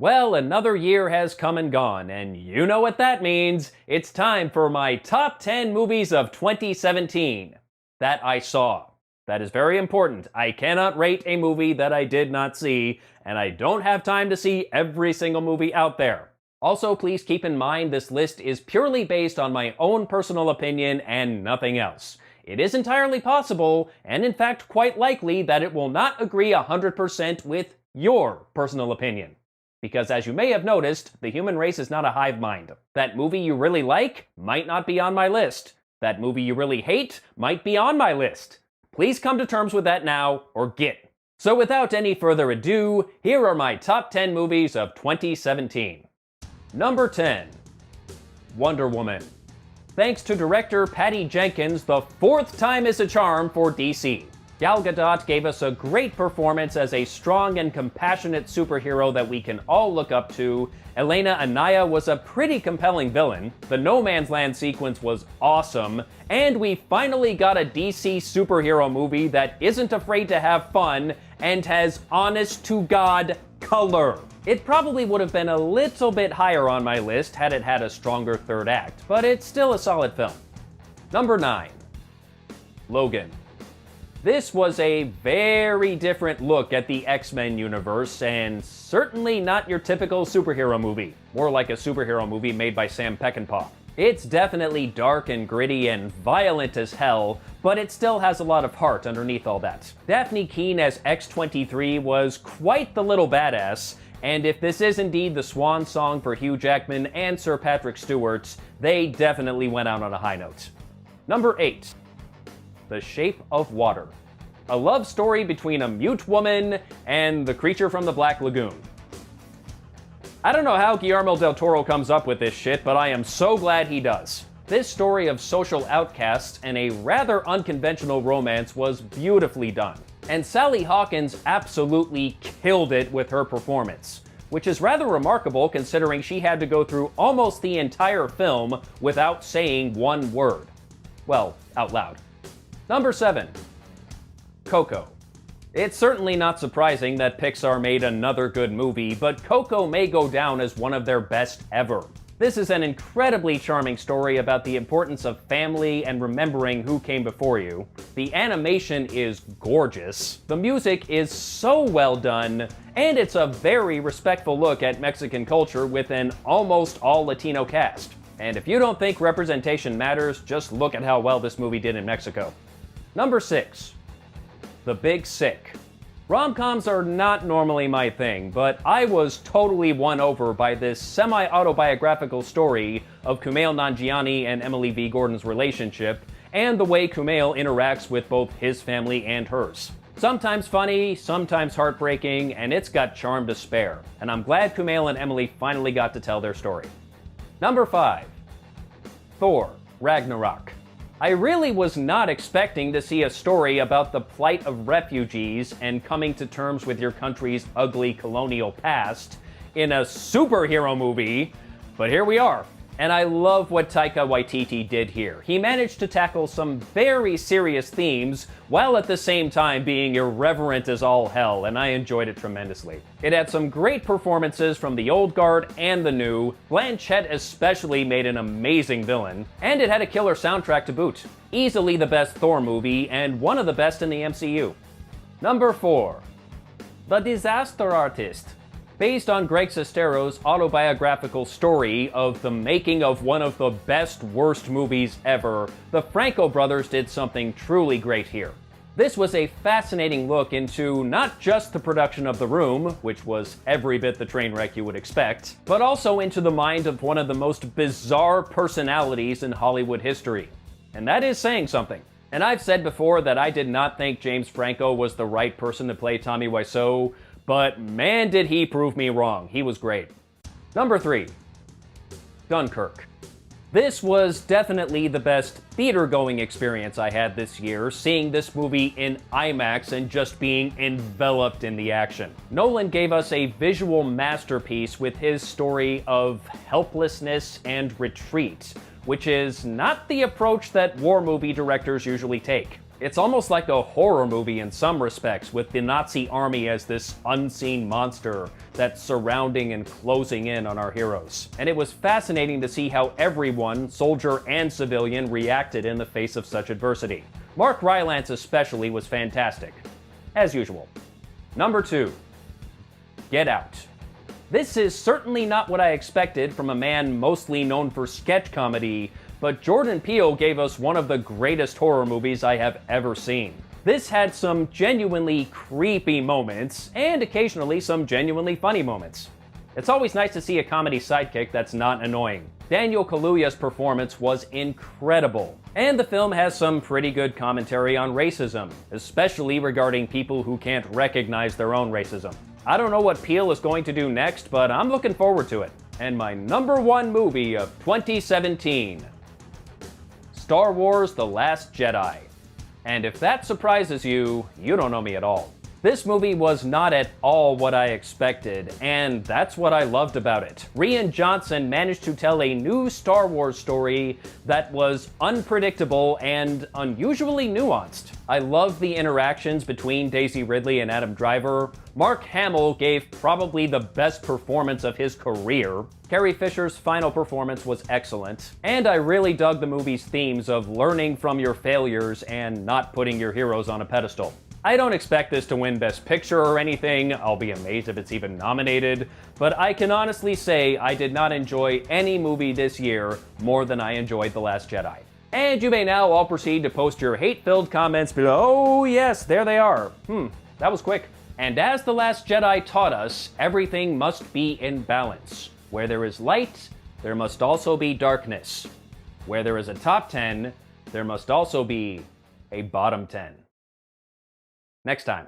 Well, another year has come and gone, and you know what that means. It's time for my top 10 movies of 2017 that I saw. That is very important. I cannot rate a movie that I did not see, and I don't have time to see every single movie out there. Also, please keep in mind this list is purely based on my own personal opinion and nothing else. It is entirely possible, and in fact quite likely, that it will not agree 100% with your personal opinion. Because as you may have noticed, the human race is not a hive mind. That movie you really like might not be on my list. That movie you really hate might be on my list. Please come to terms with that now, or get. So without any further ado, here are my top 10 movies of 2017. Number 10. Wonder Woman. Thanks to director Patty Jenkins, the fourth time is a charm for DC. Gal Gadot gave us a great performance as a strong and compassionate superhero that we can all look up to. Elena Anaya was a pretty compelling villain. The No Man's Land sequence was awesome. And we finally got a DC superhero movie that isn't afraid to have fun and has honest-to-God color. It probably would have been a little bit higher on my list had it had a stronger third act, but it's still a solid film. Number 9. Logan. This was a very different look at the X-Men universe, and certainly not your typical superhero movie. More like a superhero movie made by Sam Peckinpah. It's definitely dark and gritty and violent as hell, but it still has a lot of heart underneath all that. Daphne Keane as X-23 was quite the little badass, and if this is indeed the swan song for Hugh Jackman and Sir Patrick Stewart, they definitely went out on a high note. Number 8. The Shape of Water. A love story between a mute woman and the creature from the Black Lagoon. I don't know how Guillermo del Toro comes up with this shit, but I am so glad he does. This story of social outcasts and a rather unconventional romance was beautifully done. And Sally Hawkins absolutely killed it with her performance, which is rather remarkable considering she had to go through almost the entire film without saying one word. Well, out loud. Number 7. Coco. It's certainly not surprising that Pixar made another good movie, but Coco may go down as one of their best ever. This is an incredibly charming story about the importance of family and remembering who came before you. The animation is gorgeous, the music is so well done, and it's a very respectful look at Mexican culture with an almost all Latino cast. And if you don't think representation matters, just look at how well this movie did in Mexico. Number 6. The Big Sick. Rom-coms are not normally my thing, but I was totally won over by this semi-autobiographical story of Kumail Nanjiani and Emily V. Gordon's relationship, and the way Kumail interacts with both his family and hers. Sometimes funny, sometimes heartbreaking, and it's got charm to spare. And I'm glad Kumail and Emily finally got to tell their story. Number 5. Thor Ragnarok. I really was not expecting to see a story about the plight of refugees and coming to terms with your country's ugly colonial past in a superhero movie, but here we are. And I love what Taika Waititi did here. He managed to tackle some very serious themes while at the same time being irreverent as all hell, and I enjoyed it tremendously. It had some great performances from the old guard and the new. Blanchett especially made an amazing villain, and it had a killer soundtrack to boot. Easily the best Thor movie, and one of the best in the MCU. Number 4. The Disaster Artist. Based on Greg Sestero's autobiographical story of the making of one of the best worst movies ever, the Franco brothers did something truly great here. This was a fascinating look into not just the production of The Room, which was every bit the train wreck you would expect, but also into the mind of one of the most bizarre personalities in Hollywood history. And that is saying something. And I've said before that I did not think James Franco was the right person to play Tommy Wiseau, but man did he prove me wrong. He was great. Number 3. Dunkirk. This was definitely the best theater-going experience I had this year, seeing this movie in IMAX and just being enveloped in the action. Nolan gave us a visual masterpiece with his story of helplessness and retreat, which is not the approach that war movie directors usually take. It's almost like a horror movie in some respects, with the Nazi army as this unseen monster that's surrounding and closing in on our heroes. And it was fascinating to see how everyone, soldier and civilian, reacted in the face of such adversity. Mark Rylance especially was fantastic, as usual. Number 2, Get Out. This is certainly not what I expected from a man mostly known for sketch comedy, but Jordan Peele gave us one of the greatest horror movies I have ever seen. This had some genuinely creepy moments, and occasionally some genuinely funny moments. It's always nice to see a comedy sidekick that's not annoying. Daniel Kaluuya's performance was incredible, and the film has some pretty good commentary on racism, especially regarding people who can't recognize their own racism. I don't know what Peele is going to do next, but I'm looking forward to it. And my number 1 movie of 2017, Star Wars: The Last Jedi. And if that surprises you, you don't know me at all. This movie was not at all what I expected, and that's what I loved about it. Rian Johnson managed to tell a new Star Wars story that was unpredictable and unusually nuanced. I loved the interactions between Daisy Ridley and Adam Driver. Mark Hamill gave probably the best performance of his career. Carrie Fisher's final performance was excellent. And I really dug the movie's themes of learning from your failures and not putting your heroes on a pedestal. I don't expect this to win Best Picture or anything, I'll be amazed if it's even nominated, but I can honestly say I did not enjoy any movie this year more than I enjoyed The Last Jedi. And you may now all proceed to post your hate-filled comments below. Oh yes, there they are. That was quick. And as The Last Jedi taught us, everything must be in balance. Where there is light, there must also be darkness. Where there is a top 10, there must also be a bottom 10. Next time.